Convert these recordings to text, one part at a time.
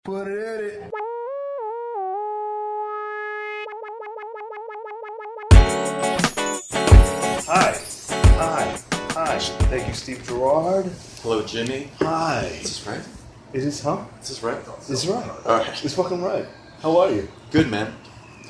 Put it in it. Hi. Thank you, Steve Gerard. Hello, Jimmy. Hi. Is this right? Is this, huh? Is this right? This is right. Alright. It's fucking right. How are you? Good, man.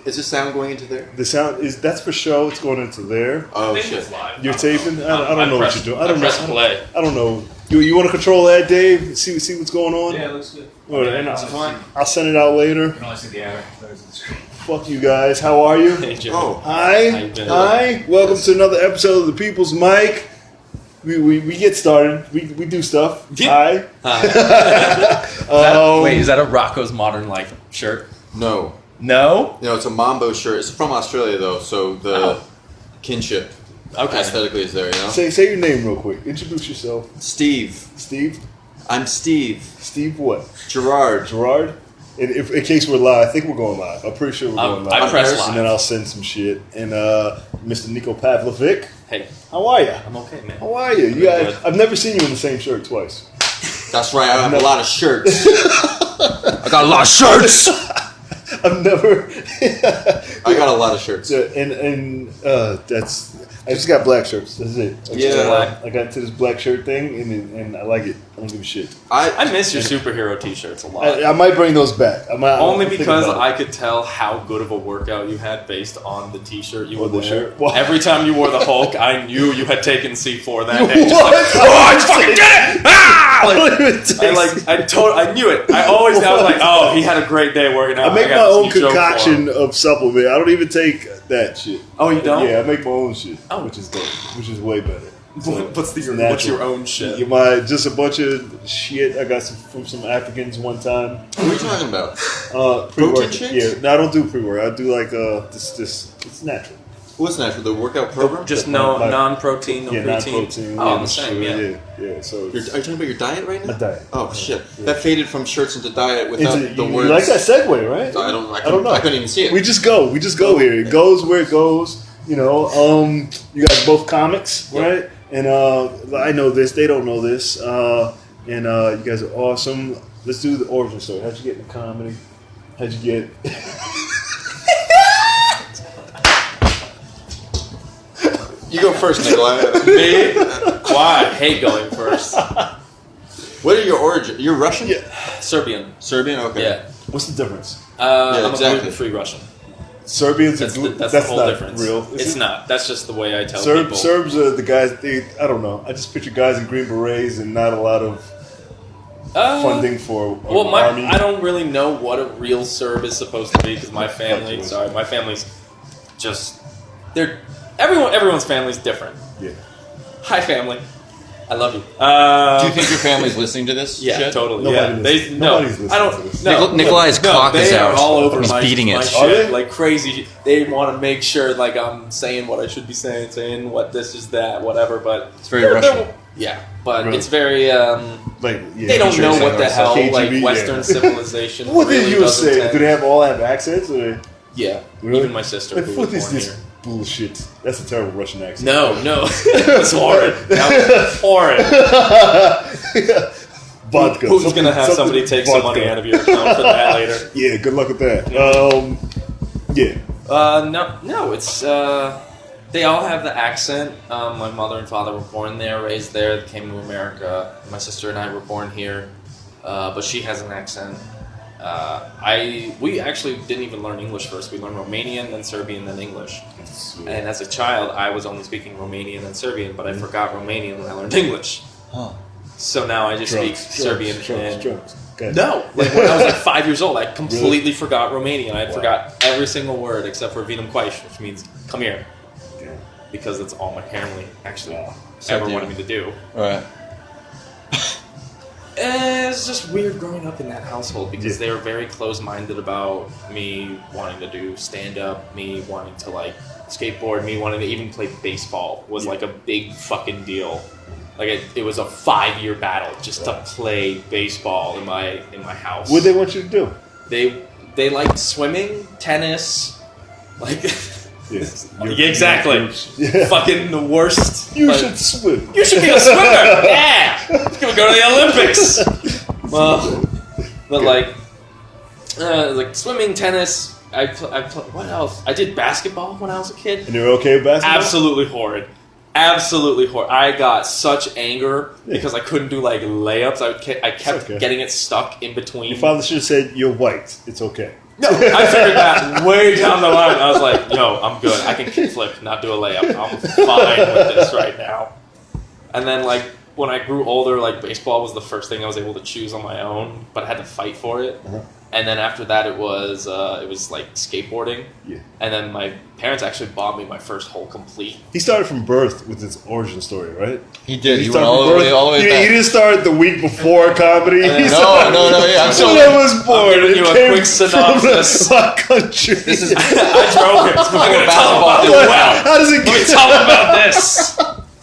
Is this sound going into there? The sound is, that's for show. It's going into there. Oh, I think shit. it's live. You're taping? I don't know what you're doing. I don't press know. play. I don't know. You want to control that, Dave? See what's going on? Yeah, it looks good. All right, and It's fine. I'll send it out later. You can only see the air. Fuck you guys. How are you? Hey, Jimmy. Oh. Hi. How you doing? Hi. Welcome to another episode of the People's Mic. We get started. We do stuff. Yeah. Hi. Wait, is that a Rocco's Modern Life shirt? No. No? No, it's a Mambo shirt. It's from Australia, though, so the kinship Okay. aesthetically is there, you know? Say your name real quick. Introduce yourself. Steve. Steve. I'm Steve. Steve what? Gerard. Gerard. In case we're live, I think we're going live. I'm pretty sure we're going live. I press live. And then I'll send some shit. And Mr. Nico Pavlovic. Hey, How are you? I'm okay, man. How are you? You Good. guys, I've never seen you in the same shirt twice. That's right, I have a lot of shirts. I got a lot of shirts! I've never. I got a lot of shirts. and that's. I just got black shirts. That's it. Yeah. I got to this black shirt thing, and I like it. I don't give a shit. I miss your superhero t-shirts a lot. I might bring those back. Only I'll think because about it. I could tell how good of a workout you had based on the t-shirt you Or would the wear. shirt? What? Every time you wore the Hulk, I knew you had taken C4 that day. Just What? like, oh, I fucking did it! Ah! I Like, don't even taste I knew it. I was like, oh, he had a great day working out. I make got my this own new joke for concoction him. of supplement. I don't even take that shit. Oh, you don't? Yeah, I make my own shit, Oh. which is dope, which is way better. So, What's it's your natural. own shit? Just a bunch of shit I got from some Africans one time. What are you talking about? Pre-work. Protein shakes? Yeah, no, I don't do pre-work. I do like this. It's natural. What's natural? The workout program? Just my- no my- non-protein, no Yeah, protein. non-protein. Oh, yeah, I'm the same. sugar, yeah. So Are you talking about your diet right now? my diet. Oh, shit. Yeah. That faded from shirts into diet without Is it, the you words. like that segue, right? I don't know. I I couldn't even see it. We just go here. It goes where it goes. You know. You guys are both comics, right? And I know this. They don't know this. And you guys are awesome. Let's do the origin story. How'd you get into comedy? How'd you get? You go first, Nikolai. Me? Why? I hate going first. What are your origins? You're Russian? Yeah. Serbian. Serbian? Okay. Yeah. What's the difference? I'm exactly. a gluten-free Russian. Serbians That's are the, that's the whole not difference. real. Is It's it? not. That's just the way I tell people. Serbs are the guys. I don't know. I just picture guys in green berets and not a lot of funding for Well, army. I don't really know what a real Serb is supposed to be because my family's just everyone's family's different. Yeah. Hi, family. I love you. Do you think your family's listening to this? Yeah, shit? totally. Nobody's listening to I this. don't. No, Nikolai's cock is they are out. all over He's my, beating my it. Are shit they? like crazy. They want to make sure like I'm saying what I should be saying what this is that, whatever. But It's very Russian. Yeah, but Really? it's very. Like, yeah, They don't sure know it's what the like hell KGB, like yeah. Western civilization. What did really you doesn't say? take. Do they all have accents? Or Yeah, Really? even my sister like, who what was is born this here. bullshit? That's a terrible Russian accent. No, it's horrid. That was horrid. Vodka. Who's Something- gonna have something somebody take some vodka. money out of your account for that later? Yeah, good luck with that. Yeah. No, it's they all have the accent. My mother and father were born there, raised there, came to America. My sister and I were born here, but she has an accent. We actually didn't even learn English first. We learned Romanian, then Serbian, then English. And as a child, I was only speaking Romanian and Serbian, but I forgot Romanian when I learned English. Huh. So now I just speak Serbian and Drugs. Okay. no, like when I was like 5 years old, I completely forgot Romanian. I forgot every single word except for "Vidam Quaish," which means "come here," Yeah. because that's all my family actually So ever do- wanted me to do. Alright. It's just weird growing up in that household because Yeah. they were very close-minded about me wanting to do stand-up, me wanting to like skateboard, me wanting to even play baseball was like a big fucking deal. Like it was a 5-year battle just to play baseball in my house. What do they want you to do? They liked swimming, tennis, like Yes. Yeah, exactly. Yeah. fucking the worst. You like, should swim. You should be a swimmer. Yeah, you could go to the Olympics. Well, but like Like swimming, tennis. What else? I did basketball when I was a kid. And you're okay with basketball? Absolutely horrid. Absolutely horrid. I got such anger because I couldn't do like layups. I kept getting it stuck in between. Your father should have said, "You're white. It's okay." No, I figured that way down the line. I was like, "Yo, I'm good. I can kickflip, not do a layup. I'm fine with this right now." And then like when I grew older, like baseball was the first thing I was able to choose on my own, but I had to fight for it. Uh-huh. And then after that, it was like skateboarding. Yeah. And then my parents actually bought me my first whole complete. He started from birth with his origin story, right? He did. He went started all from the way back. He didn't start the week before comedy. No, yeah. I'm When still. I was born, giving it you a came quick synopsis. from my country. This is. I drove him. I'm going to tell him about this. Wow. How does it Let me get? tell him about this.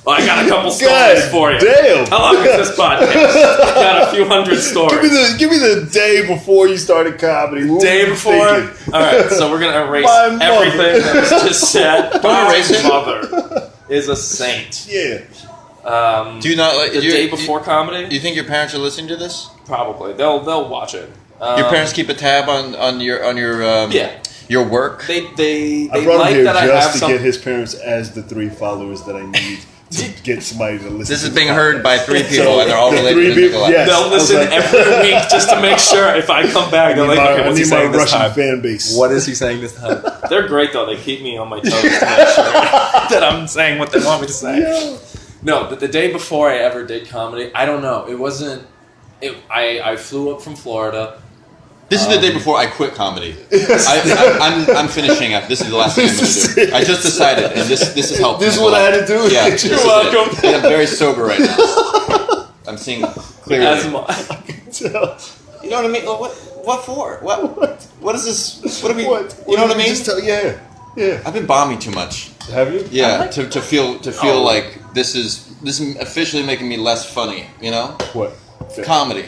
Well, I got a couple stories God for you. damn! How long is this podcast? Got a few hundred stories. Give me the day before you started comedy. What Day were you before. thinking? All right, so we're gonna erase My mother. everything that was just said. Don't erase it. My mother is a saint. Yeah. Do you not like The day before comedy? Do you think your parents are listening to this? Probably. They'll watch it. Your parents keep a tab on your Yeah. your work. They I brought like him here that I have just to some. get his parents as the 3 followers that I need to get somebody to listen. This to is being heard by 3 people, and they're all the related 3 to people, Nikolai. yes. They'll I was listen like- every week just to make sure if I come back, they're like, okay, I what's he need my saying this Russian time? fan base. What is he saying this time? They're great though. They keep me on my toes to make sure that I'm saying what they want me to say. Yeah. No, but the day before I ever did comedy, I don't know. It wasn't. I flew up from Florida. This is the day before I quit comedy. I'm finishing up. This is the last thing I'm going to do. I just decided, and this is helpful. This is what I had to do? Yeah, You're this is welcome. it. I'm very sober right now. I'm seeing clearly. As my, Tell- You know what I mean? What for? What is this? What are we? What? You know what I mean? Just tell, yeah. I've been bombing too much. Have you? Yeah, to feel like this is officially making me less funny. You know, What? comedy,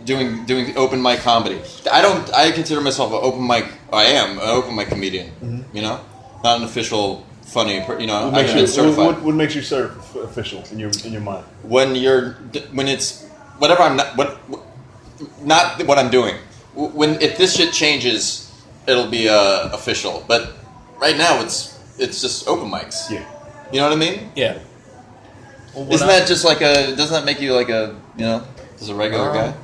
doing open mic comedy. I consider myself an open mic. I am an open mic comedian. Mm-hmm. You know, not an official funny. You know, What I've makes been certified. what makes you official in your mind? When it's whatever I'm not what I'm doing. If this shit changes, it'll be official. But right now it's just open mics. Yeah. You know what I mean? yeah. Isn't that just like doesn't that make you like just a regular guy?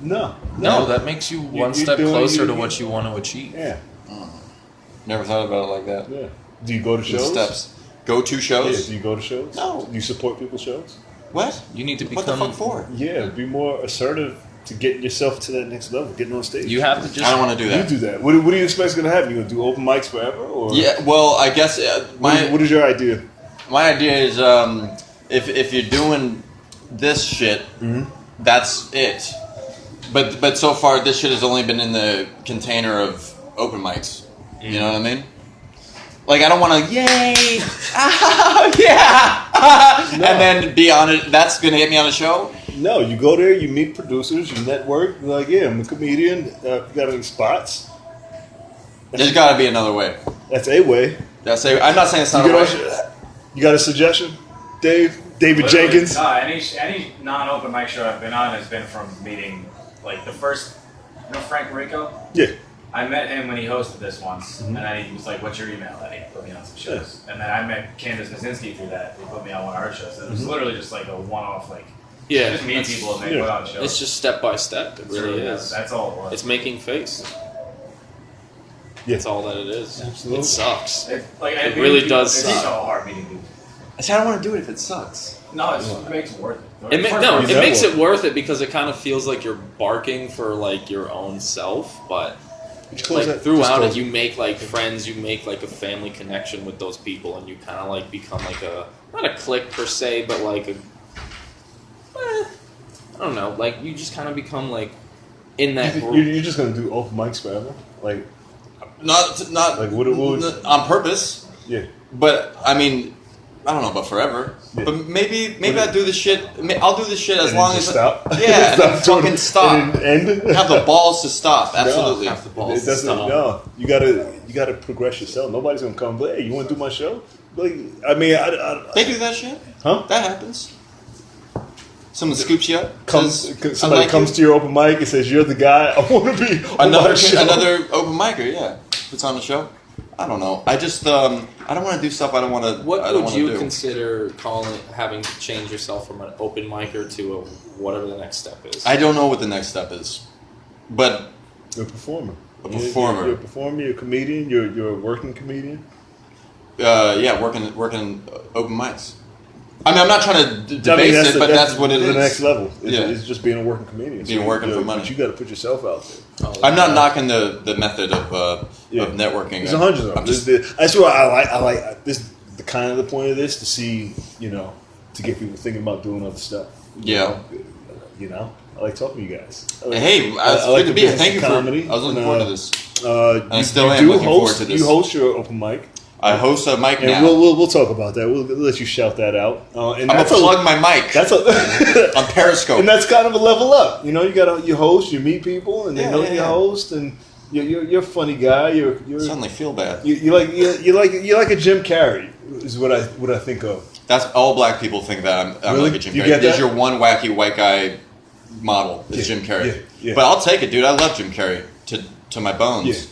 No. No, that makes you one step doing- closer to you- what you want to achieve. Yeah. Never thought about it like that. Yeah. Do you go to The shows? steps. Go to Yeah. shows? Do you go to shows? No. Do you support people's shows? What? You need to What the become. fuck for? Yeah. Be more assertive to get yourself to that next level. Getting on stage. You have to just. I don't want to do You that. do that. What do you expect is going to happen? You going to do open mics forever? Or Yeah, well, I guess What is your idea? my idea is if you're doing this shit, that's it. But so far this shit has only been in the container of open mics. You know what I mean? Like I don't want to yay, yeah, No. and then be on it. That's gonna get me on a show. No, you go there, you meet producers, you network. You're like, yeah, I'm a comedian. You got any spots? There's got to be another way. That's a way. I'm not saying it's not You, a way. you got a suggestion, Dave? David Literally, Jenkins? No, any non-open mic show I've been on has been from meeting, like the first, Frank Rico? Yeah. I met him when he hosted this once, and then he was like, "What's your email?" And he put me on some shows. And then I met Candace Nazinski through that. He put me on one of her shows. So it was literally just like a one-off, like Yeah. just meet that's- people and they yeah. put on shows. It's just step by step. It really is. That's all it was. It's making face. Yeah. That's all that it is. Absolutely. It sucks. It It really does It's suck. so hard meeting people. I said I don't want to do it if it sucks. No, it makes it worth it. It First no, part- it that makes work? it worth it because it kind of feels like you're barking for like your own self, but Close like that- throughout just it, close you make like friends, you make like a family connection with those people, and you kind of like become like a not a clique per se, but like a I don't know, like you just kind of become like in that group. You're just going to do open mics forever? Like, Not Like, what would- on purpose. yeah. But I mean, I don't know about forever. Yeah. But maybe I'll do this shit. I'll do this shit as And long then as just stop. Yeah, and then doing fucking it stop. and end. Have the balls to stop. Absolutely. Have the It balls to doesn't. stop. No, you gotta progress yourself. Nobody's gonna come. Hey, you want to do my show? Like, I mean, They do that shit. Huh? That happens. Someone scoops you up. Somebody comes to your open mic and says, "You're the guy. I want to be on another my show." another open micer. Yeah, puts on the show. I don't know. I just I don't want to do stuff I don't want to. What would you consider having to change yourself from an open micer to whatever the next step is? I don't know what the next step is, but You're a performer. A performer. You're a performer. You're a comedian. You're a working comedian. Yeah, working open mics. I mean, I'm not trying to debase it, but that's what it is. The next level. Yeah. It's just being a working comedian. Working for money. But you got to put yourself out there. I'm not knocking the method of networking. There's hundreds of them. That's what I like this. The kind of the point of this to see, to get people thinking about doing other stuff. Yeah. I like talking to you guys. Hey, it's good to be here. Thank you for comedy. I was looking forward to this. And I still am looking forward to this. You host your open mic. I host a mic now. And we'll talk about that. We'll let you shout that out. And I'm gonna plug my mic. That's on Periscope. And that's kind of a level up. You host, you meet people, and they know you host, and you're a funny guy. You're suddenly feel bad. You're like a Jim Carrey is what I think of. That's all black people think that I'm really? Like a Jim You Carrey. get that? There's your one wacky white guy model is Jim Carrey. Yeah. But I'll take it, dude. I love Jim Carrey to my bones. Yeah.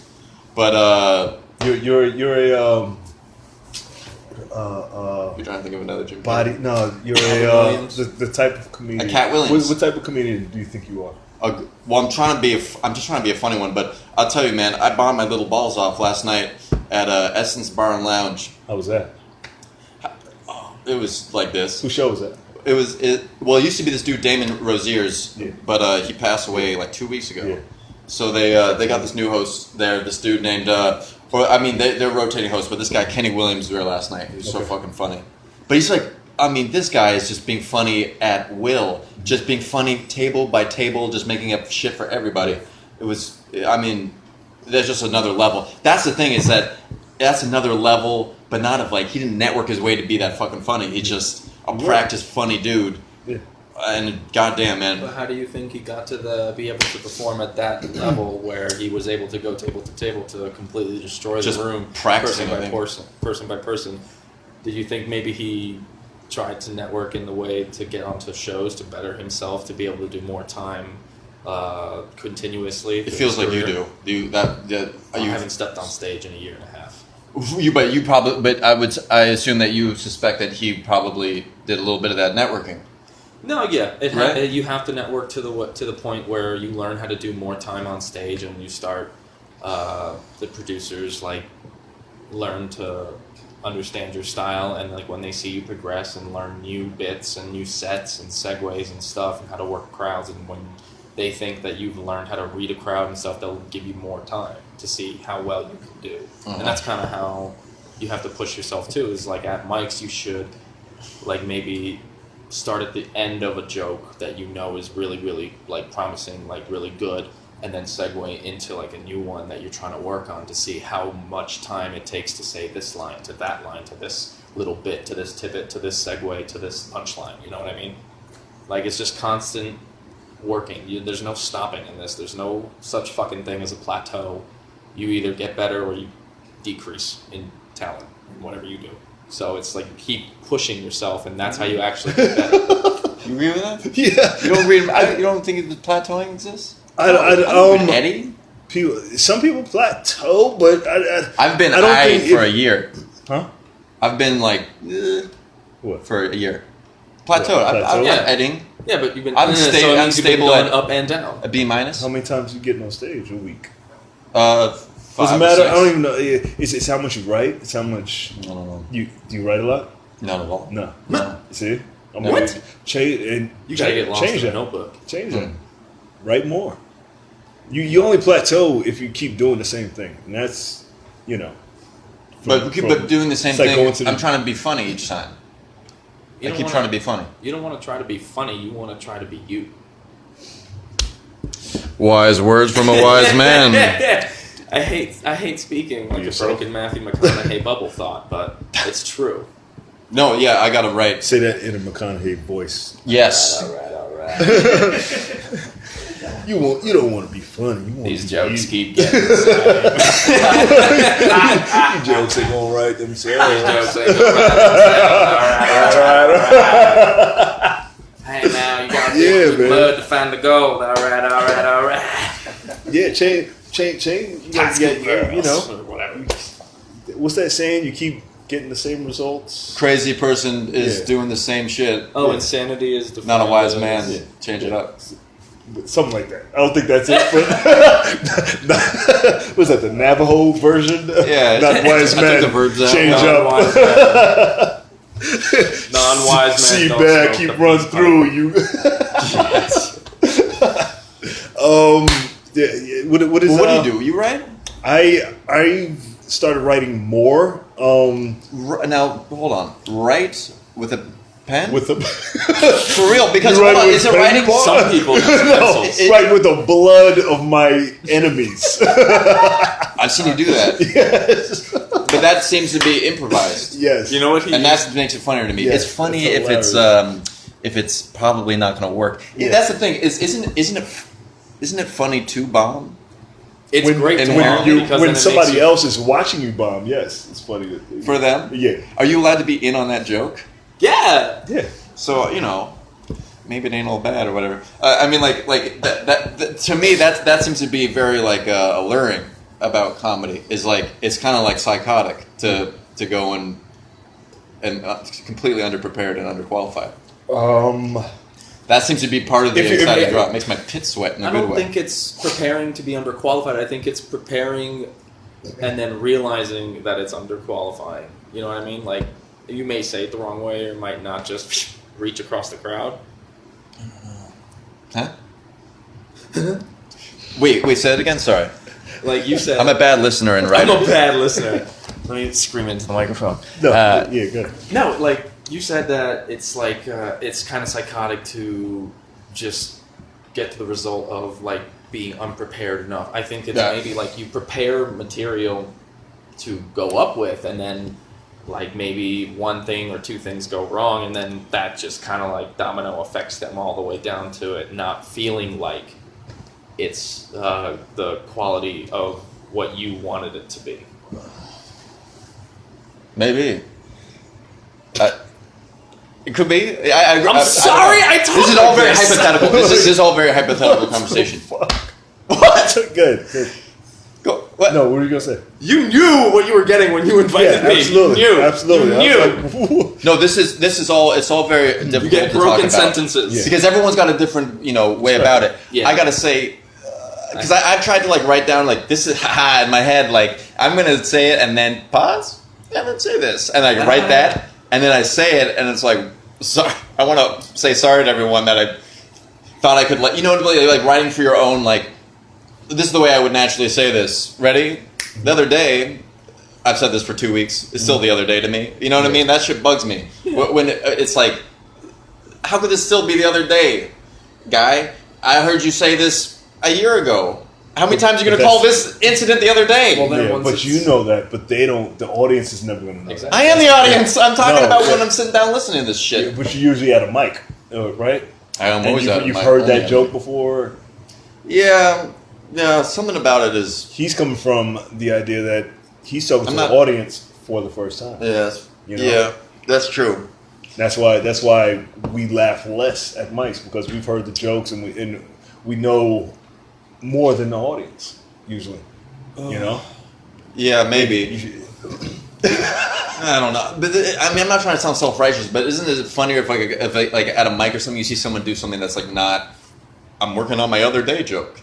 But you're a you're trying to think of another Jim Carrey. you're the type of comedian. A Cat Williams. What type of comedian do you think you are? Well, I'm just trying to be a funny one, but I'll tell you, man, I bombed my little balls off last night at Essence Bar and Lounge. How was that? It was like this. Whose show was that? It used to be this dude Damon Rozier's, but he passed away like 2 weeks ago. Yeah. So they got this new host there, this dude named they're rotating hosts, but this guy Kenny Williams was there last night. He was so fucking funny. But he's like, this guy is just being funny at will, just being funny table by table, just making up shit for everybody. It was, there's just another level. That's the thing, is that's another level, but not of he didn't network his way to be that fucking funny. He's just a practiced funny dude. Yeah. And goddamn, man. But how do you think he got to be able to perform at that level where he was able to go table to table to completely destroy the room, practicing person by person? Did you think maybe he tried to network in the way to get onto shows to better himself, to be able to do more time continuously? It feels like you do. I haven't stepped on stage in a year and a half. You probably, but I assume that you suspect that he probably did a little bit of that networking. No, yeah, you have to network to the point where you learn how to do more time on stage, and you start the producers learn to understand your style, and when they see you progress and learn new bits and new sets and segues and stuff and how to work crowds, and when they think that you've learned how to read a crowd and stuff, they'll give you more time to see how well you can do. And that's kind of how you have to push yourself too, is at mics you should maybe start at the end of a joke that is really, really promising, really good, and then segue into a new one that you're trying to work on to see how much time it takes to say this line to that line to this little bit to this tidbit to this segue to this punchline. You know what I mean? It's just constant working. There's no stopping in this. There's no such fucking thing as a plateau. You either get better or you decrease in talent in whatever you do. So it's you keep pushing yourself, and that's how you actually get better. You agree with that? Yeah. You don't think the plateauing exists? Eddie? Some people plateau, but I've been for a year. Huh? I've been what? For a year. Plateau. I'm Edding. Yeah, but you've been unstable going up and down. A B-. How many times you getting on stage a week? 5 Doesn't matter. 6. I don't even know. It's how much you write. It's how much. I don't know. Do you write a lot? Not at all. No. See? What? You gotta get lost change in a that. notebook. Change that. Write more. You only plateau if you keep doing the same thing, and that's But doing the same thing. I'm trying to be funny each time. I keep trying to be funny. You don't want to try to be funny. You want to try to be you. Wise words from a wise man. I hate speaking like a broken Matthew McConaughey bubble thought, but it's true. No, yeah, I got it right. Say that in a McConaughey voice. Yes. All right. You don't want to be funny. These jokes keep getting These jokes ain't gonna write themselves. All right. Hey, now you got Yeah, man. blood to find the gold. All right. Yeah, change. You know, Or whatever. what's that saying? You keep getting the same results. Crazy person is Yeah. doing the same shit. Oh, Yeah. insanity is defined Not a wise as- man. Yeah. Change it up. Something like that. I don't think that's it. But was that the Navajo version? Yeah, Not wise I took man. the verbs out. Change Non-wise up. man. Non-wise man. See don't back. smoke Keep the run peace through you. Yeah. What is? Well, what do you do? You write? I started writing more. Now, hold on. Write with a pen? With the For real, because You hold write on, with is it pen? writing? Some people use no, pencils. right with the blood of my enemies. I've seen you do that. Yes. But that seems to be improvised. Yes. You know what he And that makes it funnier to me. Yeah, it's funny that's if it's probably not going to work. Yeah. That's the thing. Isn't it funny to bomb? It's great to when bomb because then when it somebody makes you- else is watching you bomb. Yes, it's funny For them? Yeah, Are you allowed to be in on that joke? Yeah. yeah. So maybe it ain't all bad or whatever. I mean, like that to me that seems to be very like alluring about comedy. Is like it's kind of like psychotic to go and completely underprepared and underqualified. That seems to be part of the If you- exciting if- draw. It makes my pit sweat in a I good don't way. think it's preparing to be underqualified. I think it's preparing and then realizing that it's underqualifying. You know what I mean? Like, you may say it the wrong way or might not just reach across the crowd. Huh? Wait, say it again. Sorry, Like you said, I'm a bad listener and writer. I'm a bad listener. Let me scream into the microphone. No, Uh, yeah, good. No, like you said that it's like it's kind of psychotic to just get to the result of like being unprepared enough. I think it's Yeah. maybe like you prepare material to go up with, and then like maybe one thing or two things go wrong, and then that just kind of like domino affects them all the way down to it not feeling like it's the quality of what you wanted it to be. Maybe. It could be. I'm sorry, I told This is you all very this. hypothetical. This is all very hypothetical conversation. Fuck. What? Good. Go. What? No, what were you gonna say? You knew what you were getting when you invited Yeah, me. absolutely, You knew. absolutely. You I knew. was like, No, this is all. It's all very difficult You get to talk broken about. sentences. Yeah. Because everyone's got a different, way about it. Yeah. I gotta say, because I've tried to like write down like this is haha in my head. Like I'm gonna say it and then pause. Yeah, let's say this, and I write that, and then I say it, and it's like, sorry. I want to say sorry to everyone that I thought I could let. Like writing for your own like. This is the way I would naturally say this. Ready? The other day, I've said this for 2 weeks. It's still the other day to me. You know what I mean? That shit bugs me. When it's like, how could this still be the other day, guy? I heard you say this a year ago. How many times are you going to call this incident the other day? Well, then yeah, once but it's- you know that, but they don't. The audience is never gonna know. Exactly. I am the audience. I'm talking No, about yeah. when I'm sitting down listening to this That. shit. But you're usually at a mic, right? I am And always out of you've my heard own that end. joke before. Yeah. Something about it is. He's coming from the idea that he's talking I'm to not- the audience for the first time. Yes. You know? Yeah. That's true. That's why we laugh less at mics, because we've heard the jokes and we know more than the audience usually. You know. Yeah. Maybe. You should- I don't know, but I mean, I'm not trying to sound self-righteous, but isn't it funnier if like at a mic or something, you see someone do something that's like not, I'm working on my other day joke,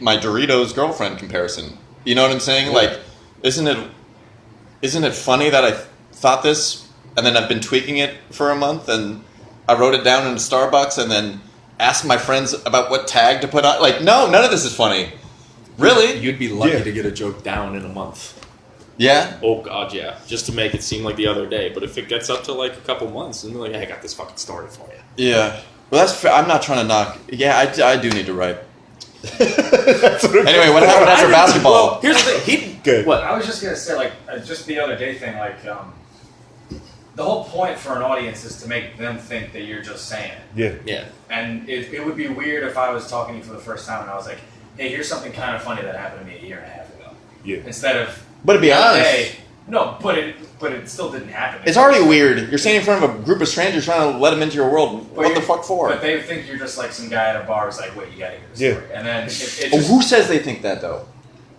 my Doritos girlfriend comparison. You know what I'm saying? Like, isn't it funny that I thought this and then I've been tweaking it for a month and I wrote it down in Starbucks and then asked my friends about what tag to put on? Like, no, none of this is funny. Really? You'd be lucky Yeah. to get a joke down in a month. Yeah. Oh God, yeah. Just to make it seem like the other day. But if it gets up to like a couple months, then you're like, hey, I got this fucking story for you. Yeah. Well, that's fair. I'm not trying to knock. Yeah, I do need to write. Anyway, what happened after basketball? Well, here's the thing. He Good. What? I was just gonna say, like, just the other day thing, like, the whole point for an audience is to make them think that you're just saying it. Yeah. Yeah. And it would be weird if I was talking to you for the first time and I was like, hey, here's something kind of funny that happened to me a year and a half ago. Yeah. Instead of, But to be the other honest, day, No, but it still didn't happen. It's already weird. You're standing in front of a group of strangers trying to let them into your world. But What the fuck for? But they think you're just like some guy at a bar who's like, wait, you gotta hear this story. And then it just, Who says they think that though?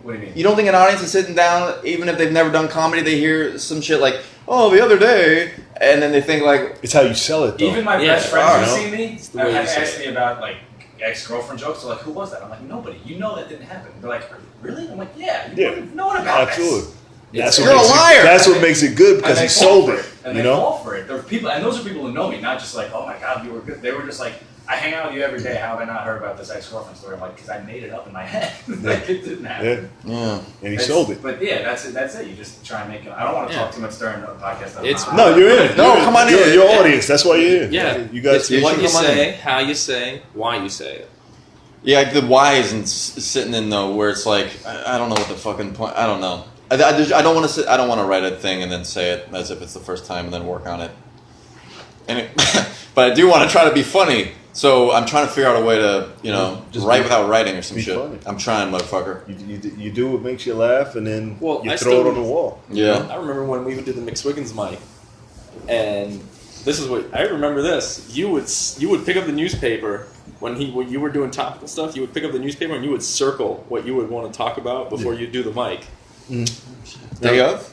What do you mean? You don't think an audience is sitting down, even if they've never done comedy, they hear some shit like, "Oh, the other day," and then they think like, it's how you sell it, though. Even my Yeah, best friends who you see me the way have you say asked me about like ex-girlfriend jokes. They're like, who was that? I'm like, nobody. You know that didn't happen. They're like, really? I'm like, yeah. You wouldn't have known about Absolutely. this. That's You're what makes a liar. That's what makes it good because And he they fall sold for it. And You they know. fall for it. There are people, and those are people who know me, not just like, oh my god, you were good. They were just like, I hang out with you every day. How have I not heard about this ex-girlfriend story? I'm like, because I made it up in my head. Like it didn't happen. Yeah. And he It's- sold it. But yeah, that's it. That's it. You just try and make it. I don't want to talk too much during the podcast. It's- No, you're in it. No, You're come on you're in. Your audience. That's why you're in. Yeah. You guys. It's what you come on say, how you say, why you say it. yeah, the why isn't sitting in though, where it's like, I don't know what the fucking point. I don't know. I don't want to sit. I don't want to write a thing and then say it as if it's the first time and then work on it. And but I do want to try to be funny. So I'm trying to figure out a way to, just write without writing or some be shit. funny. I'm trying, motherfucker. You do what makes you laugh, and then Well, you I throw it still- on the wall. Yeah. I remember when we would do the McSwiggins mic, and this is what I remember. This you would pick up the newspaper when you were doing topical stuff. You would pick up the newspaper and you would circle what you would want to talk about before you do the mic. Day of?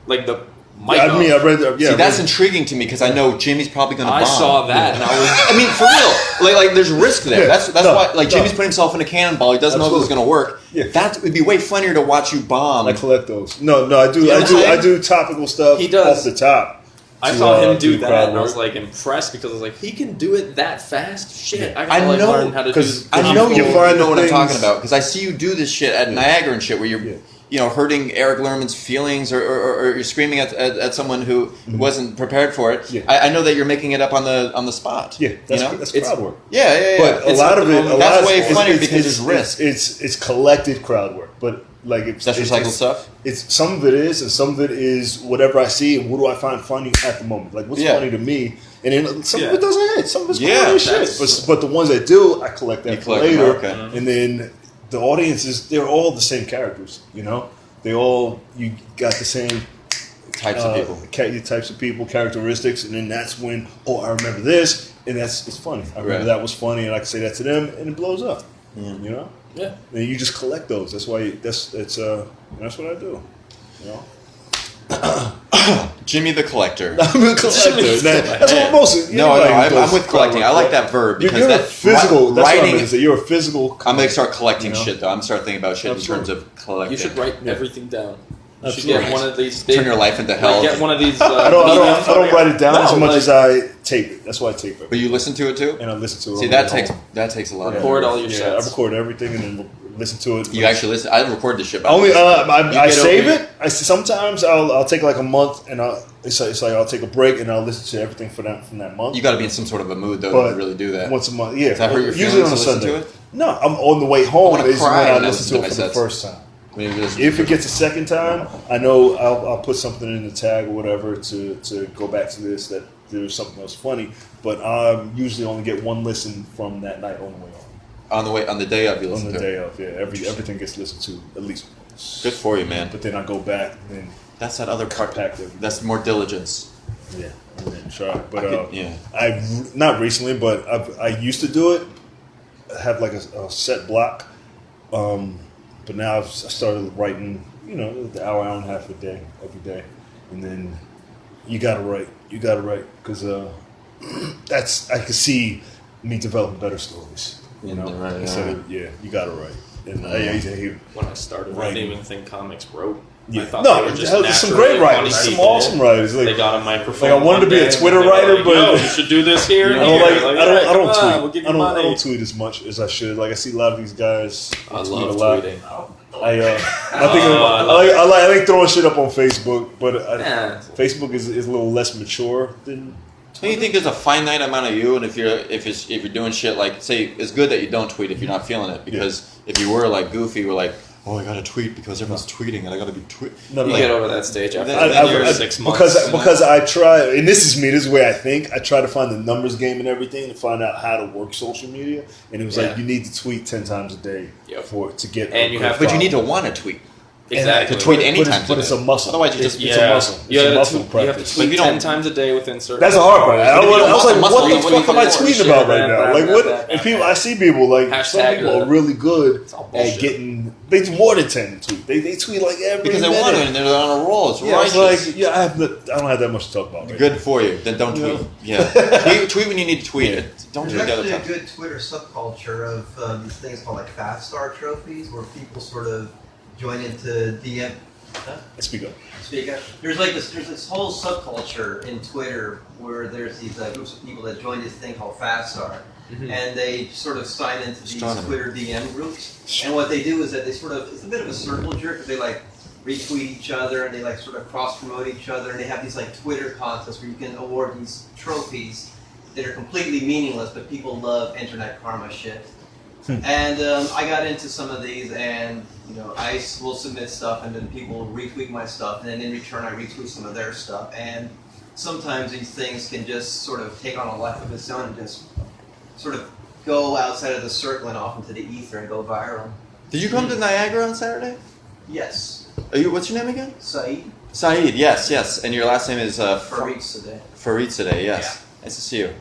Like the mic. I mean, I read that. Yeah, See, that's intriguing to me because I know Jimmy's probably going to bomb. I saw that and I was. I mean, for real. Like there's risk there. Yeah. That's No, why. Like no. Jimmy's putting himself in a cannonball. He doesn't know if it's Absolutely. going to work. Yeah. That would be way funnier to watch you bomb. I collect those. No, I do. You know what I'm I saying? do topical stuff. He does. Off the top. I to, saw him do to that, crowd and I was work. like impressed because I was like, he can do it that fast. Shit, Yeah. I gotta I know, learn how to do. 'cause I you know you find know the what I'm things- talking about because I see you do this shit at Niagara and shit where you're, Yeah. hurting Eric Lerman's feelings or you're screaming at someone who wasn't prepared for it. Yeah. I know that you're making it up on the spot. Yeah, that's, you know? that's It's- crowd work. Yeah. But a It's lot not of the it, moment. That's way funnier because there's risk. It's collected crowd work, but like it's That's recycled stuff. It's some of it is, and some of it is whatever I see and what do I find funny at the moment. Like what's Yeah. funny to me, and then some Yeah. of it doesn't hit. Some of it's Yeah, corny as shit. that's- But the ones that do, I collect that You for collect them, later, okay. and then the audiences they're all the same characters. They all you got the same Types of people. types of people, characteristics, and then that's when I remember this, and it's funny. I remember Right. that was funny, and I can say that to them, and it blows up. You know, Yeah. and you just collect those. That's why that's what I do. You know, Jimmy the Collector. I'm a collector. That's what most. No, anybody does I'm with collecting. I like that verb because you're that a physical. That's what I'm writing. gonna say. You're a physical. I'm gonna start collecting You know? shit though. I'm start thinking about shit Absolutely. in terms of collecting. You should write Yeah. everything down. You should Absolutely. get one of these. turn your life into hell. Get one of these. I don't write it down No, as much like- as I tape it. That's why I tape it. But you listen to it too. And I listen to it. See, on that the way takes home. a lot. Record of all your Yeah, sets. I record everything and then listen to it. You actually listen. I record this shit. By Only the way. I get save over- it. Sometimes I'll take like a month and it's like I'll take a break and I'll listen to everything from that month. You got to be in some sort of a mood though But to really do that. once a month, yeah. Does that hurt your Usually on a feelings to listen Sunday. to it? No, I'm on the way home. wanna Is when cry I when I listen to listen it to for my the sets. first time. Maybe listen If to it gets a second time, I know I'll put something in the tag or whatever to go back to this that there's something else funny. But I usually only get one listen from that night on the way home. on the day of you On listen the to. day of, yeah, everything gets listened to at least once. Good for you, man. But then I go back and That's that other part. pack everything. That's more diligence. Yeah, and then try. But yeah. I not recently, but I used to do it. I have like a set block, but now I started writing. The hour and a half a day every day, and then you gotta write. Because that's I could see me developing better stories. Right, Instead of, you gotta write. And I used to hate. When I started, I Right. didn't even think comics wrote. Yeah. I thought No, they were just there's some naturally great writers, funny some people. awesome writers. Like, They got a microphone. Like, I wanted to be a one day, Twitter and they were writer, like, but- Yo, you should do this here. and I here. don't like. Like, I don't. "Alright, I don't come on, tweet. We'll give you I don't money." tweet as much as I should. Like I see a lot of these guys. I tweet love a lot. tweeting. I think I like throwing shit up on Facebook, but Yeah. Facebook is a little less mature than. Don't you think there's a finite amount of you, and if you're doing shit like, say, it's good that you don't tweet if you're not feeling it, because if you were like goofy, you were like, oh, I gotta tweet because everyone's tweeting and I gotta be tweeting. No, You no. get over that stage after I- you're I- 6 months. Because I try, and this is me. This is the way I think. I try to find the numbers game and everything to find out how to work social media. And it was like Yeah. you need to tweet 10 times a day Yep. to get. And you have- But you need to want to tweet. Exactly. To tweet But anytime. it's, but it's a muscle. Otherwise, you just it's a muscle. It's a muscle You have to practice. tweet But you 10 don't- times a day within certain. That's the hard part. I But if you don't was like, muscle, what then the what do you fuck am I fucking tweeting shit, about right blah, now? blah, Like, blah, what? blah, And people, I see people like some Hashtag people are really good all at bullshit. getting. They do more than 10 tweet. They tweet like every because they minute. want to, and they're on a roll. It's Yeah, it's righteous. like I don't have that much to talk about. Right Good for you. Then don't tweet. Yeah, tweet when you need to tweet it. Don't tweet There's the other actually a time. good Twitter subculture of these things called like fast star trophies, where people sort of join into DM. now. Speak up. Speak up. There's this whole subculture in Twitter where there's these groups of people that join this thing called fast star, and they sort of sign into these Astronomy. Twitter DM groups. And what they do is that they sort of, it's a bit of a circle jerk. They like retweet each other and they like sort of cross promote each other, and they have these like Twitter contests where you can award these trophies that are completely meaningless, but people love internet karma shit. And I got into some of these, and I will submit stuff, and then people will retweet my stuff, and then in return I retweet some of their stuff. And sometimes these things can just sort of take on a life of its own and just sort of go outside of the circle and off into the ether and go viral. Did you come to Niagara on Saturday? Yes, What's your name again? Saeed Saeed. Yes. And your last name is Farid today. Farid today. Yes. Nice to see you.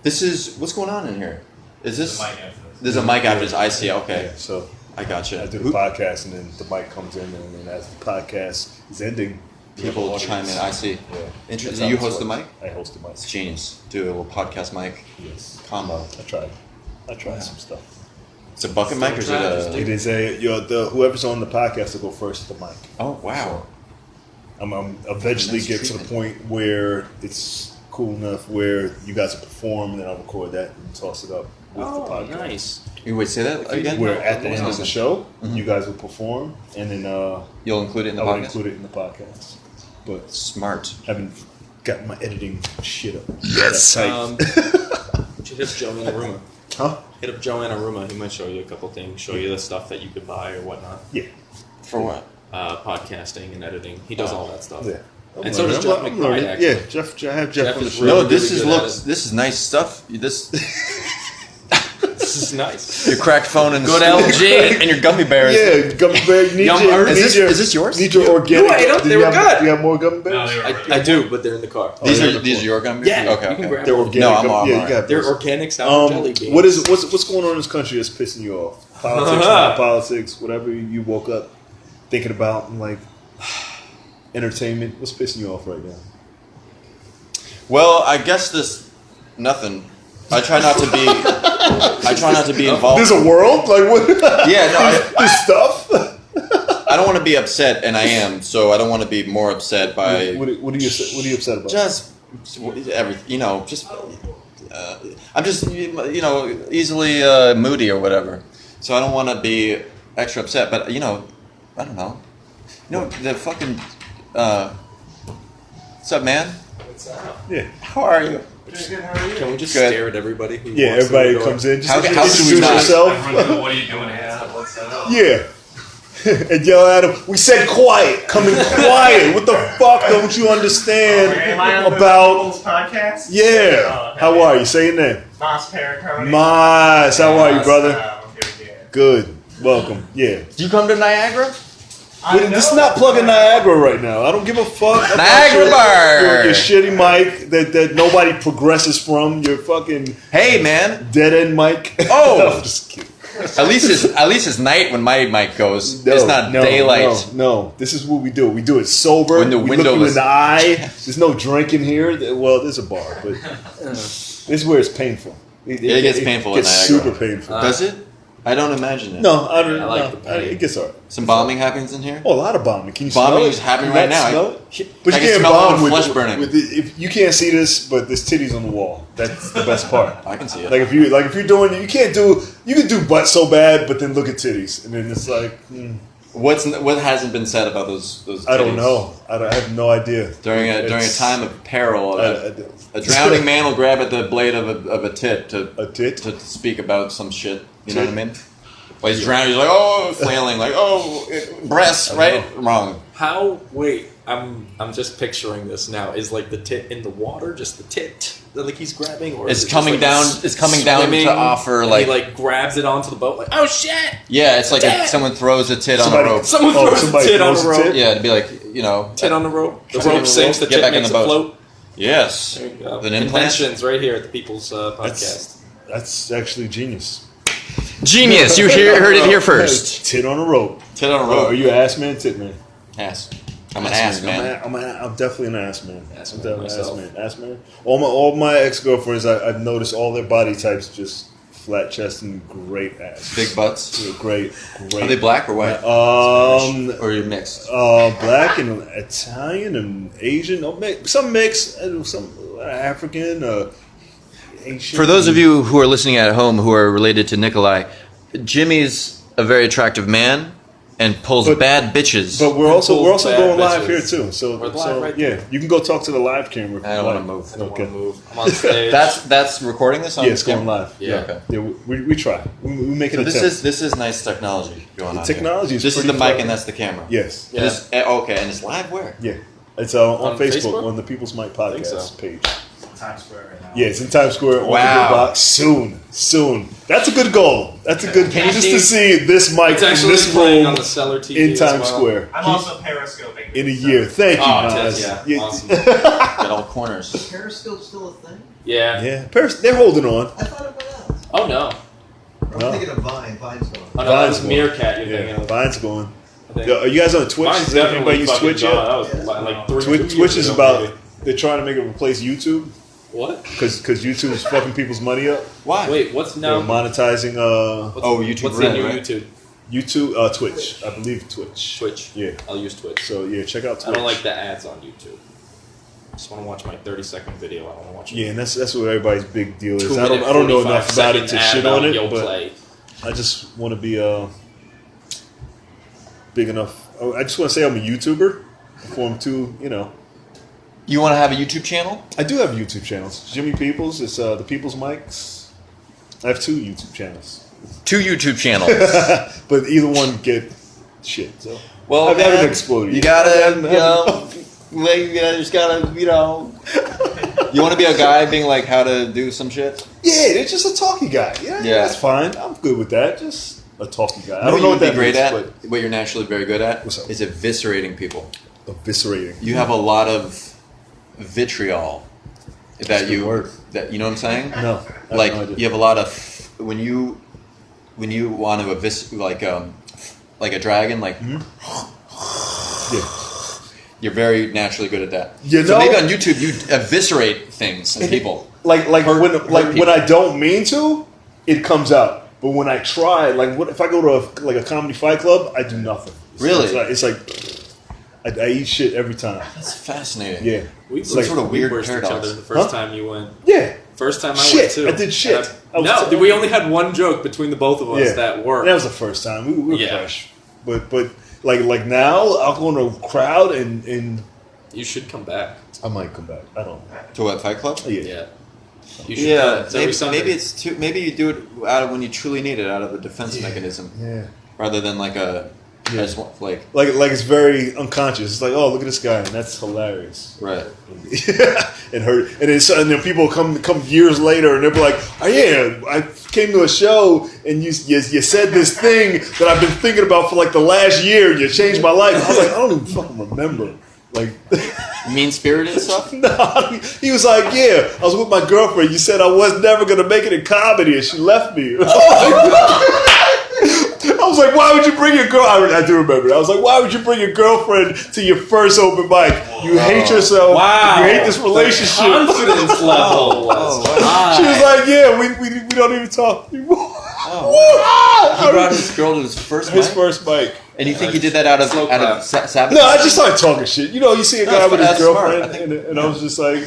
This is what's going on in here. Is this? The mic after this. There's a mic after this. I see. Okay, Yeah, so I got you. I do the podcast, and then the mic comes in, and then as the podcast is ending, we have People an chime in. audience. I see. Yeah. Interesting. That's how You this host the works. mic? I host the mic. It's genius. Do a little podcast mic Yes. combo. I tried some stuff. It's a bucket mic, or is it a? It is whoever's on the podcast will go first to the mic. Oh wow. I'm eventually Nice get to the treatment. point where it's cool enough where you guys will perform, and then I'll record that and toss it up with the Oh, podcast. nice. You wait, say that again. Where at the end of the show, Mhm. you guys will perform, and then You'll include it in the I will podcast. include it in the podcast. But Smart. haven't got my editing shit up. Yes. You should hit Joanna Aruma. Huh? Hit up Joanna Aruma. He might show you a couple things, show you the stuff that you could buy or whatnot. Yeah. For what? Podcasting and editing. He does all that stuff. Yeah. And so does Jeff I'm McBride, learning. actually. Yeah, Jeff. I have Jeff Jeff on the is show. really No, this good is at looks. it. This is nice stuff. This This is nice. your cracked phone and Good stool LG. and your gummy bears. Yeah, gummy bear. You need Yum your, Earth. Is this yours? Need your organic. You ate 'em, Do they you were have- good. Do you have more gummy bears? No, they were really I do, but they're in the car. These Oh, are yeah. these are your gummy bears. Yeah, Okay. you can Okay. grab They're them. organic. No, I'm gummy- all yeah, right. you got They're those. organic sour jelly beans. What's going on in this country that's pissing you off? Politics, non-politics, whatever you woke up thinking about, and like entertainment. What's pissing you off right now? Well, I guess nothing. I try not to be. I try not to be involved. There's a world like what? Yeah, no, There's stuff. I don't want to be upset, and I am. So I don't want to be more upset by What are you upset about? just everything. Just I'm just easily moody or whatever. So I don't want to be extra upset. But I don't know. The fucking. What's up, man? What's up? Yeah, How are you? Can we just Good. stare at everybody who yeah. walks through Everybody the door? comes in. Just How introduce should we not? yourself. Everyone's like, what are you doing here? What's up? Yeah. And yell at him. We said quiet. Come in quiet. What the fuck don't you understand Am I on about? People's podcast? Yeah. okay. How are you? Say your name. Mas Paracone. Mas. How are you, brother? Good. Good. Welcome. Yeah. Do you come to Niagara? This is not plugging Niagara right now. I don't give a fuck about Niagara Bar. your shitty mic that nobody progresses from. Your fucking Hey, man. dead end mic. Oh. I'm just kidding. At least it's night when my mic goes. It's not daylight. No. This is what we do. We do it sober. When the we window look you is- in the eye. There's no drinking here. Well, there's a bar, but this is where it's painful. It gets painful in It gets Niagara. super painful. Does it? I don't imagine it. No, I don't. I like no, the pain. It gets alright. Some bombing happens in here. Oh, a lot of bombing. Can you Bombing smell it? is happening Can you right now. Smell it? But I you can can't smell bomb the with flesh burning. if you can't see this, but there's titties on the wall. That's the best part. I can see it. Like if you're doing, you can do butt so bad, but then look at titties, and then it's like What hasn't been said about those? I don't titties? know. I have no idea. During a It's- time of peril, I- a drowning man will grab at the blade of a tit a tit. to speak about some shit. You know what I mean? While he's drowning, he's like, oh, flailing, like, breasts, right? Wrong. Wait, I'm just picturing this now. Is like the tit in the water, just the tit that like he's grabbing, or It's is it coming just, like, down. It's coming down swimming, to offer and like. he like grabs it onto the boat, like oh shit! Yeah, it's like if Tit! someone throws a tit Somebody- on a rope. Someone throws a tit on a throws a rope. tit? Yeah, it'd be like Tit on the rope. The Somebody rope sinks. The get tit back in makes the it boat. float. Yes. There you go. With an implant? Inventions right here at the People's Podcast. That's actually genius. Genius! You heard it here first. Tit on a rope. Tit on a Are rope. you an ass man, tit man? Ass. I'm an ass man. I'm definitely an ass man. Ass I'm man definitely an myself. ass man. Ass man. All my ex girlfriends, I've noticed all their body types just flat chest and great ass. Big butts. Great. Are they black or white? Or are you mixed? Black and Italian and Asian. Some mixed, some African, Asian. For those of you who are listening at home who are related to Nikolai, Jimmy's a very attractive man and pulls But- bad bitches. But we're also Pulls bad going live bitches. here too. So, We're live right yeah, you can go talk to the live camera. if I you don't like. want to move. I don't Okay. want to move. I'm on stage. That's recording this on Yeah, it's going camera? live. Yeah. Okay. Yeah, we try. We make it So a this is nice technology going The on. technology here. is This is pretty the mic clever. and that's the camera. Yes. Yeah. It is, okay, and it's live where? Yeah. It's on On Facebook, Facebook? on the People's Mic think podcast so. page. Times Square right now. Yeah, it's in Times Square on Wow. the big box. Soon. That's a good goal. That's a good Can you just see- to see this mic It's in actually this playing room on the Cellar TV in as Times well. Square I'm also periscoping. in a year. Thank you, Oh, Nas. yeah, awesome. Got all corners. Is Periscope still a thing? Yeah. Yeah, Paris, they're holding on. I thought it went out. Oh no. I'm No. thinking of Vine. Vine's gone. Oh no, that was Vine's Meerkat you're Yeah, thinking of. Vine's going. I think. Are you guys on Twitch? Mine's Does definitely anybody use fucking Twitch gone. yet? That was like 2 Twitch years is ago, about. maybe. They're trying to make it replace YouTube What? because YouTube's fucking people's money up. Why? Wait, what's They're now? monetizing What's, YouTube What's Red, the new right? YouTube? YouTube, Twitch. I believe Twitch. Twitch. Yeah. I'll use Twitch. So yeah, check out Twitch. I don't like the ads on YouTube. I just want to watch my 30-second video. I don't want to watch. Yeah, and that's what everybody's big deal is. 2 I minute, don't know 45 enough about it to second ad shit on about it, Yo but Play. I just want to be big enough. I just want to say I'm a YouTuber before I'm too, You want to have a YouTube channel? I do have YouTube channels. Jimmy Peoples, it's the People's Mics. I have 2 YouTube channels, 2 YouTube channels. but either one get shit. So Well, I haven't man, exploded. you yet. gotta, I haven't- just gotta, You want to be a guy being like how to do some shit? Yeah, it's just a talky guy. Yeah, Yeah. that's fine. I'm good with that. Just a talky guy. I You don't know what what that you'd be great means, at. What you're naturally very good at What's up? is eviscerating people. but eviscerating. You have a lot of vitriol that That's a good you word. that you know what I'm saying. No, I have Like no idea. you have a lot of when you want to like a dragon like Yeah. you're very naturally good at that. You So know- maybe on YouTube you eviscerate things and people. Like Hurt when people. I don't mean to, it comes out. But when I try, like what if I go to a comedy fight club, I do nothing. Really? It's like I eat shit every time. That's fascinating. Yeah. We Some sort of weird worst each paradox. other the first Huh? time you went. Yeah. First time I Shit, went too. I did shit. And I was- no, we only had one joke between the both of us Yeah. that worked. That was the first time. We were Yeah. fresh. But like now, I'll go in a crowd and You should come back. I might come back. I don't know. To what, Fight Club? Yeah. Yeah. You should come. Yeah, It's every Sunday. maybe you do it out of when you truly need it, out of a defense mechanism, Yeah. rather than like a. I Yeah. just want, like Like it's very unconscious. It's like, oh, look at this guy, and that's hilarious. right. It hurt, and then people come years later, and they'll be like, "Oh yeah, I came to a show, and you said this thing that I've been thinking about for like the last year, and you changed my life." I was like, I don't even fucking remember. Like, Mean spirited stuff. no, he was like, "Yeah, I was with my girlfriend. You said I was never gonna make it in comedy, and she left me." I was like, why would you bring your girl? I do remember. I was like, why would you bring your girlfriend to your first open mic? You hate yourself. Wow. You hate this relationship. Confidence level was high. She was like, yeah, we don't even talk anymore. He brought his girl to his first His mic? first mic. And you think he did that out of Slow clap. sabotage? No, I just started talking shit. You know, you see a guy No, with his that's smart. girlfriend, I think- and I was just like,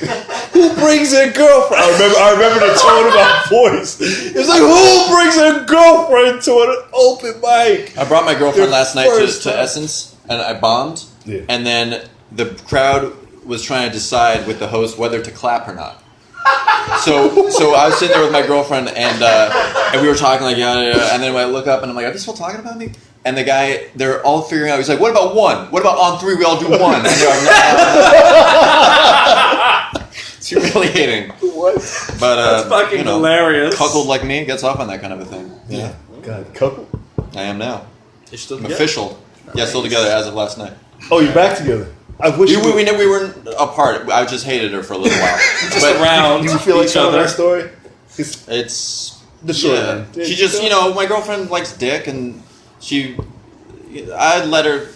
who brings their girlfriend? I remember the tone of my voice. It's like, who brings their girlfriend to an open mic? I brought my girlfriend Your last night first to time. Essence, and I bombed. Yeah. And then the crowd was trying to decide with the host whether to clap or not. So I was sitting there with my girlfriend, and we were talking like and then I look up and I'm like, are they still talking about me? And the guy, they're all figuring out. He's like, what about one? What about on three we all do one? And they're like, no. It's humiliating. What? But That's fucking hilarious. Cuckold like me gets off on that kind of a thing. Yeah, God, couple. I am now. You're still I'm together? official. Yeah, still together as of last night. Oh, you're back together. I wish We weren't apart. I just hated her for a little while. Just around you feel like each telling other. that story? It's The short yeah. end. She just, my girlfriend likes dick, and I'd let her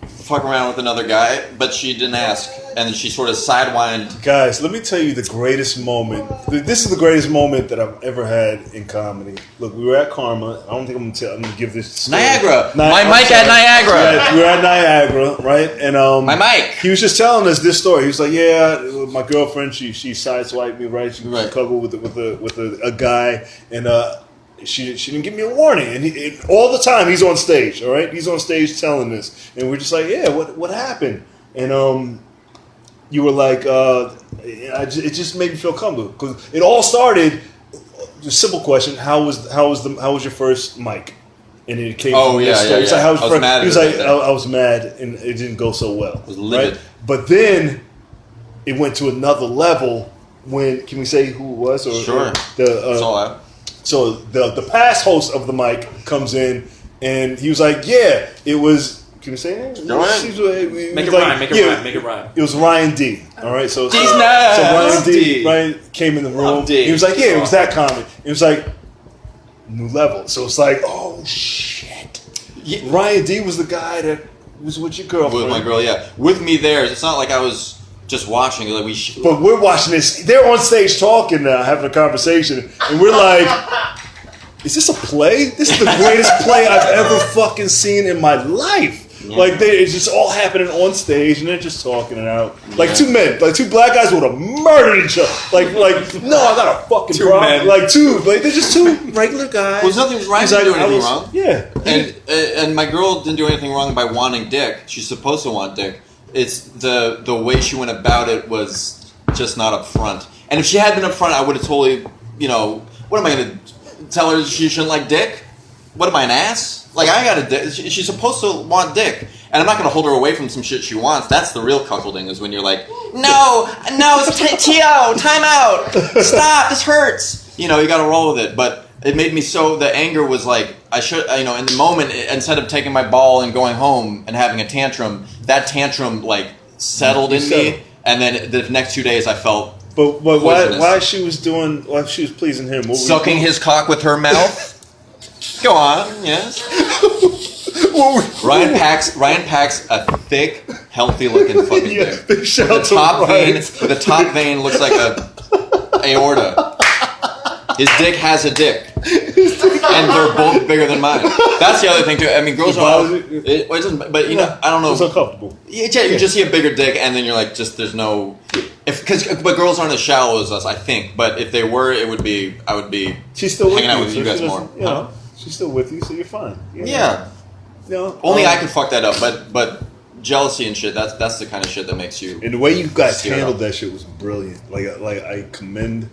fuck around with another guy, but she didn't ask, and then she sort of sidewinded. Guys, let me tell you the greatest moment. This is the greatest moment that I've ever had in comedy. Look, we were at Karma. I don't think I'm going to give this story. Niagara. My My mic at Niagara. Yeah, we were at Niagara, right? And My mic. He was just telling us this story. He was like, "Yeah, my girlfriend, she sideswiped me, right? She cuddled with a guy, and she didn't give me a warning. And all the time he's on stage, all right? He's on stage telling this, and we're just like, yeah, what happened? And you were like, it just made me feel comfortable because it all started. Just simple question: How was your first mic? And it came. Oh, from yeah, this story. yeah, He's like, yeah. how was I was your mad first? He was at like, it. I was mad, and it didn't go so well. I was livid. Right? But then it went to another level. When can we say who it was? Or Sure. The That's all out. so the past host of the mic comes in, and he was like, "Yeah, it was." Can we say it? Go ahead. Make it rhyme. Make it rhyme. It was Ryan D. All right, so D's so nuts. Ryan D. D. Ryan came in the room. Love D. He was like, "Yeah, it was that comment." It was like new level. So it's like, oh shit. Yeah. Ryan D. was the guy that was with your girlfriend. With my girl, yeah. With me there. It's not like I was just watching. Like But we're watching this. They're on stage talking now, having a conversation, and we're like, "Is this a play? This is the greatest play I've ever fucking seen in my life." Yeah. Like it's just all happening on stage, and they're just talking it out. Like two men, like two black guys would have murdered each other. Like no, I got a fucking Two problem. men. Like they're just two regular guys. Well, nothing. Ryan He's didn't do like, anything wrong. Yeah, And my girl didn't do anything wrong by wanting dick. She's supposed to want dick. It's the way she went about it was just not upfront. And if she had been upfront, I would have totally, what am I going to tell her she shouldn't like dick? What am I, an ass? Like, I got a dick. She's supposed to want dick. And I'm not going to hold her away from some shit she wants. That's the real cuckolding, is when you're like, no, it's T.O., time out, stop, this hurts. You got to roll with it. But it made me the anger was like, I should, in the moment, instead of taking my ball and going home and having a tantrum, that tantrum, like, settled in me. And then the next 2 days I felt but poisonous. why she was pleasing him? What were you Sucking doing? his cock with her mouth. Go on, yes. Ryan packs a thick, healthy-looking fucking Yeah, dick. big shout With to Ryan. the top vein looks like a aorta. His dick has a dick, and they're both bigger than mine. That's the other thing too. I mean, girls are. It doesn't. But I don't know. It's uncomfortable. You just see a bigger dick, and then you're like, there's no. But girls aren't as shallow as us, I think. But if they were, I would be. She's still hanging out with with you you guys so she more. doesn't- You know, she's still with you, so you're fine. Yeah. Only I could fuck that up, but jealousy and shit. That's the kind of shit that makes you. And the way you guys Steer handled up. that shit was brilliant. Like I commend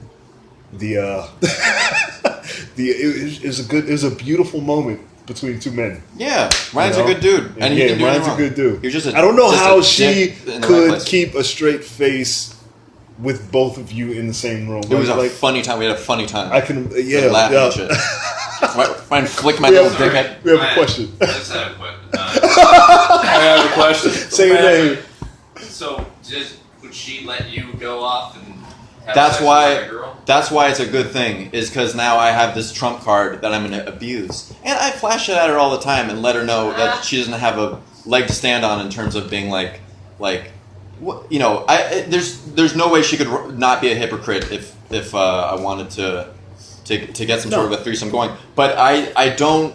the it was a beautiful moment between two men. Yeah, Ryan's You know? a good dude, and he didn't do Ryan's anything a good dude. He was just I don't know just how a she dick in the right could place. keep a straight face with both of you in the same room. It was a like funny time. We had a funny time. I can laughing yeah. and shit. Ryan flicked my We little have, dick at. we have a question. I just have a question. I have a question. Say your name. So, would she let you go off and have That's sex why. with a girl? That's why it's a good thing. Is because now I have this trump card that I'm going to abuse, and I flash it at her all the time and let her know that she doesn't have a leg to stand on in terms of being like. There's no way she could not be a hypocrite if I wanted to get some sort of a threesome going. But I don't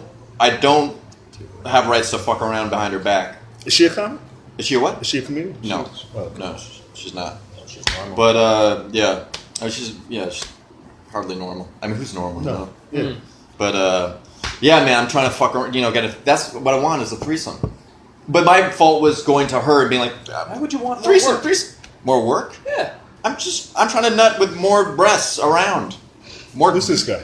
have rights to fuck around behind her back. Is she a comic? Is she a what? Is she a comedian? No. Oh, No, she's not. She's normal. But yeah, she's hardly normal. I mean, who's normal? No. Yeah. But yeah, man, I'm trying to fuck around. That's what I want is a threesome. But my fault was going to her and being like, why would you want threesome? work. Threesome? More work? Yeah. I'm trying to nut with more breasts around. More. Who's this guy?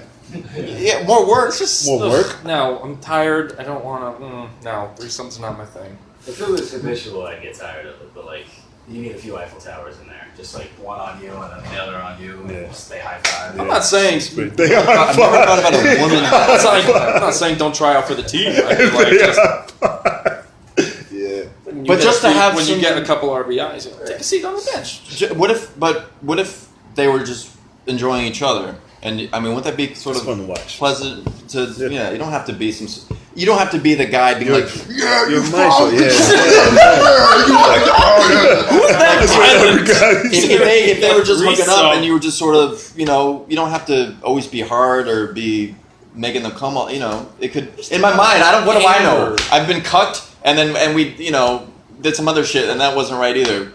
Yeah, more work. It's just More work? No, I'm tired. I don't want to. No, threesome's not my thing. If it was habitual, I'd get tired of it. But like, you need a few Eiffel Towers in there, just like one on you and then the other on you, and Yeah. just stay high five. I'm not saying. They are I've never thought about a woman. I'm not saying don't try out for the team. I mean, like, Yeah. But just to have when some- you get a couple RBIs, take a seat on the bench. What if they were just enjoying each other? And I mean, wouldn't that be sort It's of fun to watch. pleasant to? Yeah. Yeah, you don't have to be You don't have to be the guy being like, yeah, You're you Michael. fuck. Yeah. That's what every guy If they were just hooking up Threesome. and you were just sort of, you don't have to always be hard or be making them come. It could. In my mind, what do I know? I've been cucked, and we, did some other shit, and that wasn't right either.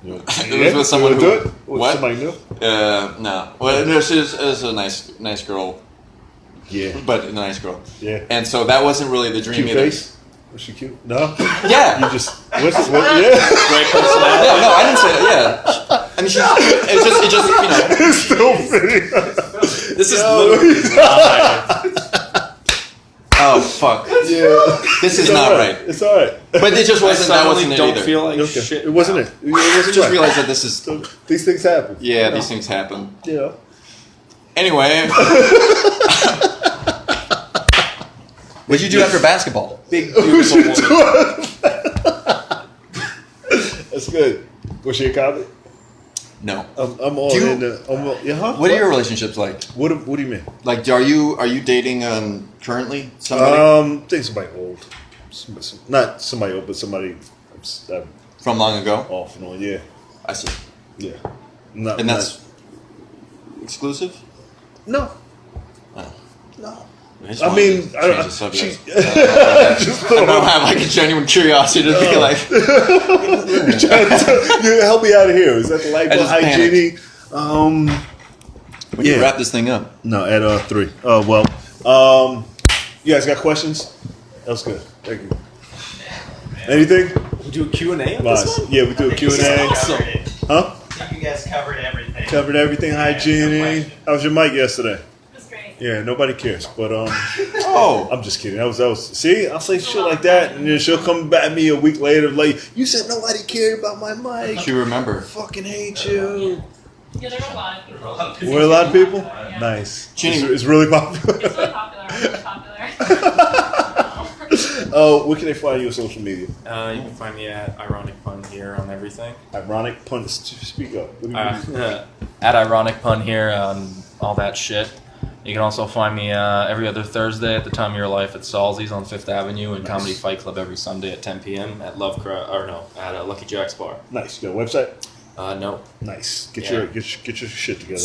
It was with someone You who. wanna do it? What? Somebody new? No. Well, no, she was a nice girl, Yeah. but a nice girl. Yeah. And so that wasn't really the dream Cute either. face? Was she cute? No? Yeah. You just, what, yeah. Great personality. Yeah, no, I didn't say that. Yeah, I mean, it just It's still fitting. This is literally Oh fuck! Yeah. This is It's not all right. It's alright. But it just wasn't. That wasn't it don't either. feel like Okay. shit. It wasn't now. it. It wasn't I just right. realized that this is. So, these things happen. Yeah, these things happen. Yeah. Anyway, what'd you do after basketball? Big beautiful woman. That's good. Was she a comic? No. I'm all Do you- in the. Yeah, huh? What are your relationships like? What do you mean? Like, are you dating currently somebody I think somebody old. Not somebody old, but somebody I'm from long ago? off and on. Yeah. I see. Yeah. Not, And that's exclusive. no. No. I I mean, I change don't. the subject. She, I don't have like a genuine curiosity to be like. you help me out of here. Is that the light I bulb just panicked. hygiene? When you Yeah. wrap this thing up. No, at 3. Well, you guys got questions? That was good. Thank you. Anything? We do a Q&A on this Mine. one? Yeah, we do a Q&A. Awesome. Huh? I think you guys covered everything. Covered everything, hygiene. How was your mic yesterday? It was great. Yeah, nobody cares. But Oh. I'm just kidding. That was. See, I'll say shit like that, and then she'll come back at me a week later, like, you said nobody cared about my mic. You remember. Fucking hate you. Yeah, there were a lot of people. Were a lot of people? Yeah. Nice. Ginny- It's really popular. It's really popular. Really popular. Oh, where can they find you on social media? You can find me at Ironic Pun here on everything. Ironic pun. Speak up. What do you mean? At Ironic Pun here on all that shit. You can also find me every other Thursday at the Time of Your Life at Salzy's on 5th Avenue and Comedy Fight Club every Sunday at 10 p.m. at Lucky Jack's Bar. Nice. You got a website? No. Nice. Get Yeah. your shit together.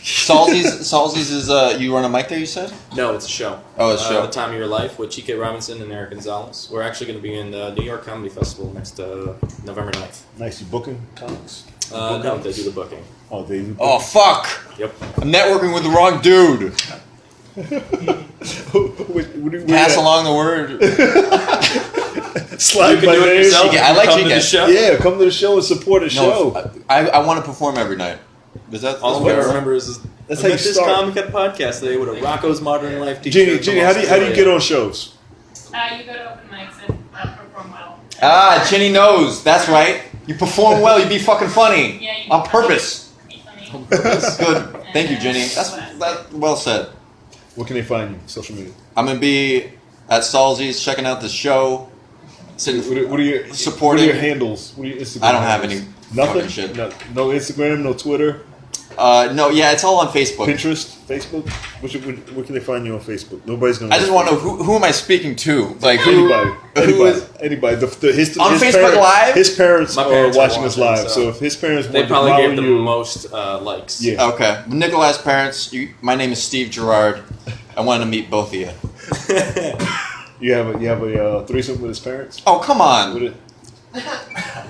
Salzy's is you run a mic there, you said? No, it's a show. Oh, it's a show. The Time of Your Life with Chike Robinson and Eric Gonzalez. We're actually going to be in the New York Comedy Festival next November 9th. Nice. You booking comics? No, they do the booking. Oh, they do. Oh fuck! Yep. I'm networking with the wrong dude. Pass along the word. Slide You can my do it name. yourself. Chike, I like Come to Chike. the show. Yeah, come to the show and support the show. No, I want to perform every night. Is that All that's I fair? remember is That's I how you met this start. comic at a podcast today with a Rocco's Modern Life t-shirt. Ginny, how do you get on shows? You go to open mics and perform well. Ah, Ginny knows. That's right. You perform well. You be fucking funny. Yeah, you On purpose. Be funny. Good. Thank you, Ginny. That's well said. Where can they find you? Social media. I'm gonna be at Salzy's checking out the show. Sitting. What are your Supporting- What are your handles? What are your Instagram? I don't have handles? any Nothing. fucking shit. No Instagram. No Twitter. No, yeah, it's all on Facebook. Pinterest. Facebook. Where can they find you on Facebook? Nobody's gonna. I just want to know who am I speaking to? Like who? Anybody. Who is? Anybody. His On Facebook parents, Live? His parents, My are parents are watching us watching, live. so- So if his parents They want to probably follow gave the you, most likes. yeah. Okay, Nikolai's parents. My name is Steve Gerard. I wanted to meet both of you. You have a threesome with his parents. Oh come on! With it?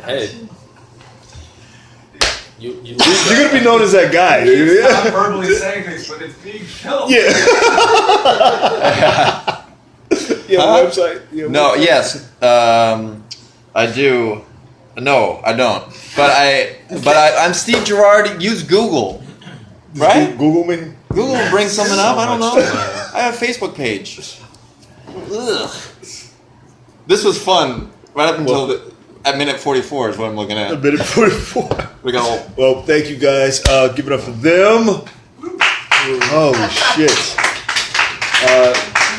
Hey. You You're gonna be known as that guy. He's not Yeah. verbally saying things, but it's being filmed. Yeah. You have a Huh? website. You have a No, website? yes, I do. No, I don't. But I'm Steve Gerard. Use Google, right? Google me. Google will bring something up. I don't know. much, I have a Facebook page. Ugh. This was fun. Right up until at minute 44 is what I'm looking A at. minute 44. We got all. Well, thank you guys. Give it up for them. Holy shit.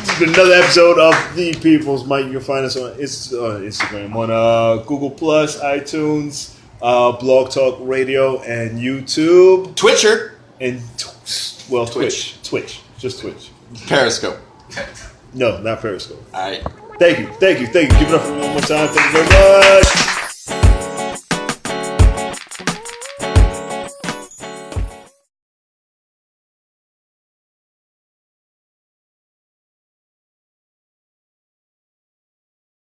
It's been another episode of The People's Mic. You can find us on Instagram, on Google Plus, iTunes, Blog Talk Radio, and YouTube. Twitcher. And, Twitch. Just Twitch. Periscope. No, not Periscope. All right. Thank you. Give it up one more time. Thank you very much.